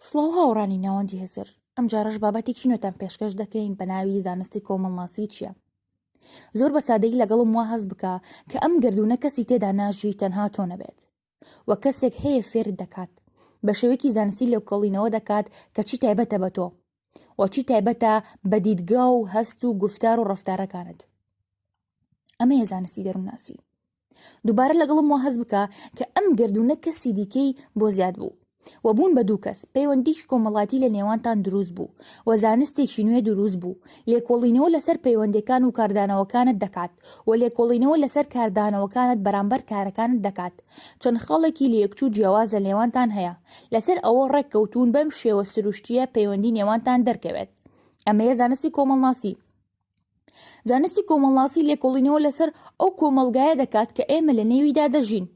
سڵاو هاوڕانی ناوەندی هێزر، ئەم جارەش بابەتێکی نوێتان پێشکەش دەکەین بە ناوی زانستی کۆمەڵناسی چییە؟ زۆر بە سادەیی لەگەڵم وا هەست بکە کە ئەم گردونە کەسی تێدا ناژی تەنها تۆ نەبێت وە کەسێک هەیە فێر دەکات بە شێوەیەکی زانستی لێکۆڵینەوە دەکات کە چی تایبەتە بە تۆ و چی تایبەتە بە دیدگا و هەست و گفتار و ڕەفتارەکانت. ئەمەیە زانستی دەروونناسی. دووبارە لەگەڵم وا هەست بکە کە ئەم گردونە کەسی دیکەی بۆ زیاد بوو و بوون بە دوو کەس پەیوەندیش کۆمەڵاتی لە نێوانتان دروست بوو و زانستێکی نوێ دروست بوو. لێکۆڵینەوە لەسەر پەیوەندەکان و کاردانەوەکانت دەکات و لێکۆڵینەوە لەسەر کاردانەوەکانت بەرامبەر کارەکانت دەکات. چەند خەڵێکی لە یەکچوو جیاواز لە نێوانتان هەیە، لەسەر ئەوە ڕێککەوتون بەم شێوە سروشتیە پەیوەندی نێوانتان دەرکەوێت. ئەمەیە زانستی کۆمەڵناسی. زانستی کۆمەڵناسی لێکۆڵینەوە لەسەر ئەو کۆمەڵگایە دەکات کە ئێمە لە نێویدا دەژین.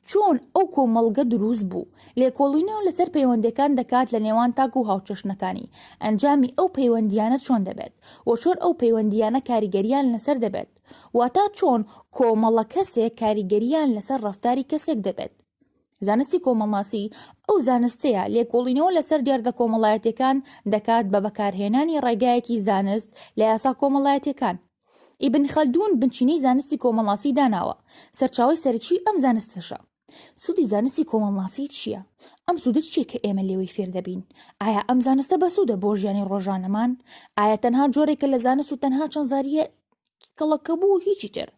چۆن ئەو کۆمەڵگە دروست بوو، لێکۆڵینەوە لەسەر پەیوەندەکان دەکات لە نێوان تاک و هاوچەشنەکانی. ئەنجامی ئەو پەیوەندیانە چۆن دەبێت و چۆن ئەو پەیوەندیانە کاریگەریان لەسەر دەبێت، واتە چۆن کۆمەڵە کەسێک کاریگەریان لەسەر ڕەفتاری کەسێک دەبێت. زانستی کۆمەڵناسی ئەو زانستەیە لێکۆڵینەوە لەسەر دیاردە کۆمەڵایەتەکان دەکات بە بەکارهێنانی ڕێگایەکی زانست لە یاسا کۆمەڵایەتەکان. ئیبن خەلدون بنچینەی زانستی کۆمەڵناسی داناوە. سەرچاوی سەرکی ئەم زانستەشە. سوودی زانستی کۆمەڵناسی چییە؟ ئەم سوودە چیە کە ئێمە لێوەی فێر دەبین؟ ئایا ئەم زانستە بەسوودە بۆ ژیانی ڕۆژانەمان؟ ئایا تەنها جۆرێکە لە زانست و تەنها چەند زاریە کەڵەکە بوو هیچی تر؟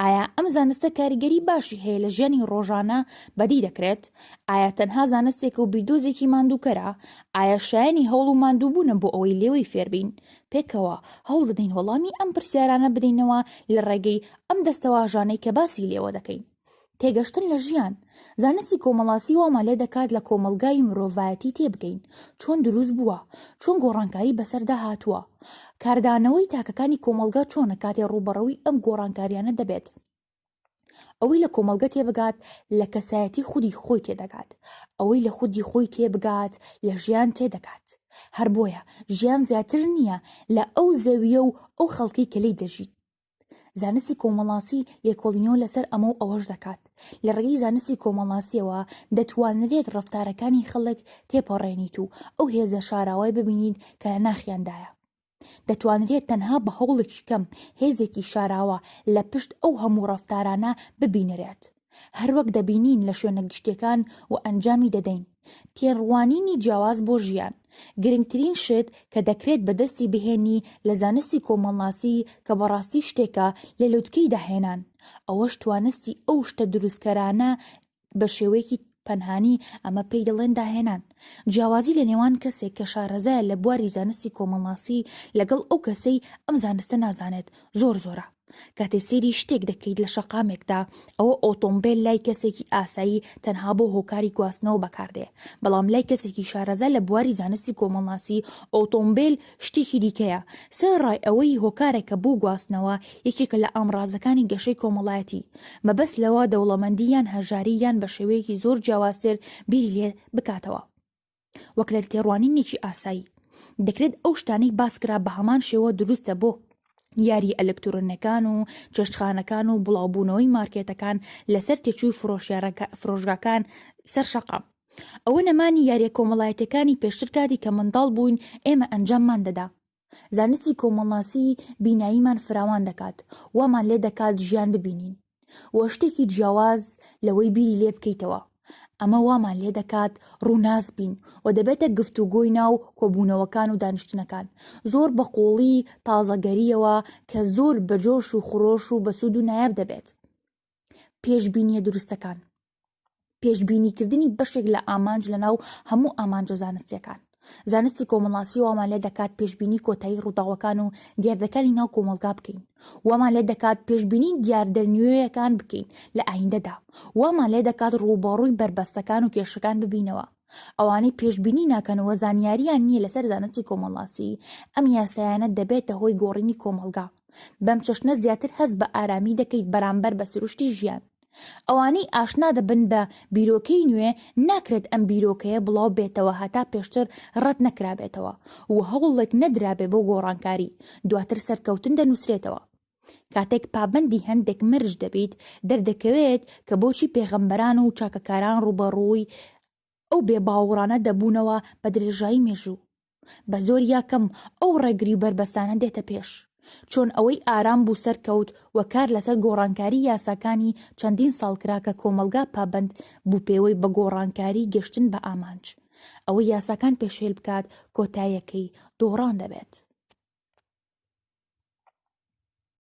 ئایا ئەم زانستە کاریگەری باشی هەیە لە ژیانی ڕۆژانە بەدی دەکرێت؟ ئایا تەنها زانستێکە و بیدۆزێکی ماندووکەرە؟ ئایا شایانی هەوڵ و ماندووبوونە بۆ ئەوەی لێوەی فێربین؟ پێکەوە هەوڵ دەدەین وەڵامی ئەم پرسیارانە بدەینەوە لە ڕێگەی ئەم دەستەواژانەی کە باسی لێوە دەکەین. تێگەشتن لە ژیان. زانستی کۆمەڵاسی وامان لێ دەکات لە کۆمەلگای مرۆڤایەتی تێبگەین، چۆن دروست بووە، چۆن گۆڕانکاری بەسەردا هاتووە، کاردانەوەی تاکەکانی کۆمەلگا چۆنە کاتێ ڕوبەڕەوی ئەم گۆڕانکاریانە دەبێت. ئەوەی لە کۆمەلگە تێبگات لە کەسایەتی خودی خۆی تێدەگات، ئەوەی لە خودی خۆی تێبگات لە ژیان تێدەکات. هەر بۆیە ژیان زیاتر نییە لە ئەو زەویە و ئەو خەڵکی کە لێی دەژیت. زانستی کۆمەڵناسی لێکۆڵینەوە لەسەر ئەمە و ئەوەش دەکات. لە ڕێگەی زانستی کۆمەڵناسیەوە دەتوانرێت ڕەفتارەکانی خەڵک تێپەڕێنیت و ئەو هێزە شاراوای ببینیت کە لە ناخیاندایە. دەتوانرێت تەنها بە هەوڵێکی کەم هێزێکی شاراوە لە پشت ئەو هەموو ڕەفتارانە ببینرێت. هەروەک دەبینین لە شوێنە گشتەکان و ئەنجامی دەدەین. تێڕوانینی جیاواز بۆ ژیان. گرنگترین شت کە دەکرێت بەدەستی بهێنی لە زانستی کۆمەڵناسی کە بەڕاستی شتێکە لە لەوتکەی داهێنان، ئەوەش توانستی ئەو شتە دروستکەرانە بە شێوەیەکی پەنهانی ئەمە پێی دەڵێن داهێنان. جیاوازی لە نێوان کەسێک کە شارەزایە لە بواری زانستی کۆمەڵناسی لەگەڵ ئەو کەسەی ئەم زانستە نازانێت زۆرە. کاتێ سێری شتێک دەکەیت لە شەقامێکدا، ئەوە ئۆتۆمبیل لای کەسێکی ئاسایی تەنها بۆ هۆکاری گواستنەوە بەکاردێ، بەڵام لای کەسێکی شارەزا لە بواری زانستی کۆمەڵناسی ئۆتۆمبیل شتێکی دیکەیە. سەرڕای ئەوەی هۆکارێکە بۆ گواستنەوە یەکێکە لە ئامڕازەکانی گەشەی کۆمەڵایەتی، مەبەست لەوە دەوڵەمەندی یان هەژاری یان بە شێوەیەکی زۆر جیاوازتر بیری لێ بکاتەوە. وەک لە تێڕوانینێکی ئاسایی دەکرێت ئەو شتانەی باسکرا بە هەمان شێوە دروستە بۆ یاری ئەلکترۆنەکان و چێشتخانەکان و بڵاوبوونەوەی مارکێتەکان لەسەر تێچووی فرۆژگاکان سەر شەقام. ئەوە نەمانی یاریە کۆمەڵایەتەکانی پێشتر کاتی کە منداڵ بووین ئێمە ئەنجاممان دەدا. زانستی کۆمەڵناسی بیناییمان فراوان دەکات، وامان لێ دەکات ژیان ببینین وە شتێکی جیاواز لەوەی بیری لێ بکەیتەوە. ئەمە وامان لێ دەکات ڕووناس بین و دەبێتە گفتوگۆی ناو کۆبوونەوەکان و دانیشتنەکان، زۆر بە قوڵی تازەگەریەوە کە زۆر بەجۆش و خڕۆش و بەسوود و نایاب دەبێت. پێشبینیە دروستەکان. پێشبینیکردنی بەشێک لە ئامانج لە ناو هەموو ئامانجە زانستیەکان. زانستی کۆمەڵناسی وامان لێ دەکات پێشبینی کۆتایی ڕووداوەکان و دیاردەکانی ناو کۆمەلگا بکەین. وامان لێ دەکات پێشبینی دیاردەنوێیەکان بکەین لە ئایندەدا. وامان لێ دەکات ڕووبەڕووی بربەستەکان و کێشەکان ببینەوە. ئەوانەی پێشبینی ناکەنەوە زانیاریان نییە لەسەر زانستی کۆمەڵناسی، ئەم یاسایانە دەبێتە هۆی گۆڕینی کۆمەلگا. بەم چەشنە زیاتر هەست بە ئارامی دەکەیت بەرامبەر بە سروشتی ژیان. ئەوانەی ئاشنا دەبن بە بیرۆکەی نوێ ناکرێت ئەم بیرۆکەیە بڵاو بێتەوە هەتا پێشتر ڕەت نەکرابێتەوە و هەوڵێک نەدرابێ بۆ گۆڕانکاری، دواتر سەرکەوتن دەنووسرێتەوە. کاتێک پابندی هەندێک مرج دەبیت دەردەکەوێت کە بۆچی پێغەمبەران و چاکەکاران ڕوبەڕووی ئەو بێباوەڕانە دەبوونەوە بە درێژایی مێژوو. بە زۆر یاکەم ئەو ڕێگری و بربەستانە دێتە پێش، چۆن ئەوەی ئارام بوو سەرکەوت و کار لەسەر گۆڕانکاری یاساکانی چەندین ساڵکرا کە کۆمەلگا پابەند بوو پێوەی بە گۆڕانکاری گەشتن بە ئامانج. ئەوەی یاساکان پێشێل بکات کۆتاییەکەی دۆڕان دەبێت.